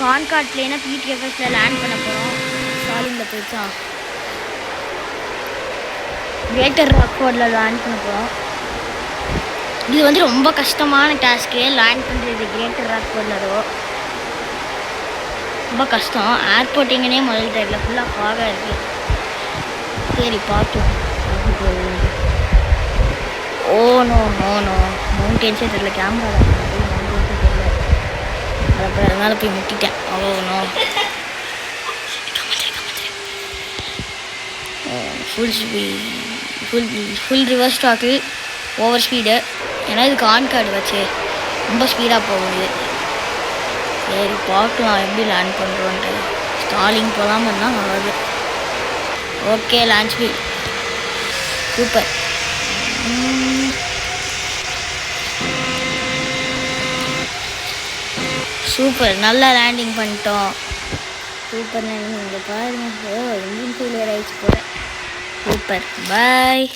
கான்கார்ட்லேனா பிடிஎஃப்எஸில் land பண்ண போகிறோம். ஸ்டாலிங்கில் போயிடுச்சா கிரேட்டர் ராக்ஃபோர்டில் லேண்ட் பண்ண போகிறோம். இது வந்து ரொம்ப கஷ்டமான டாஸ்க்கு லேண்ட் பண்ணுறது கிரேட்டர் ராக்ஃபோர்டில் ரொம்ப கஷ்டம். ஏர்போர்ட் எங்கேனே முதல் தெரியல, ஃபுல்லாக ஃபாகாக இருக்குது. சரி பார்க்கலாம். ஓ நோ நோ நோ மவுண்டென்ஸே தெரியல, கேமரா மவுண்டென்ஸே தெரியல. அதனால போய் முட்டிட்டேன். Oh no full reverse stock over speed. ஏன்னா இதுக்கு ஆன் கார்டு வச்சு ரொம்ப ஸ்பீடாக போகுது. சரி பார்க்கலாம் எப்படி லேண்ட் பண்ணுறோன்ட்டு. ஸ்டாலிங் போகாமல் இருந்தால் நல்லது. Okay launch speed super. Super நல்லா லேண்டிங் பண்ணிட்டோம். Super landing. இங்கே பாருங்க, இன்ஜின் ஃபெயிலியர் ஆகிடுச்சு போல. சூப்பர் பாய்.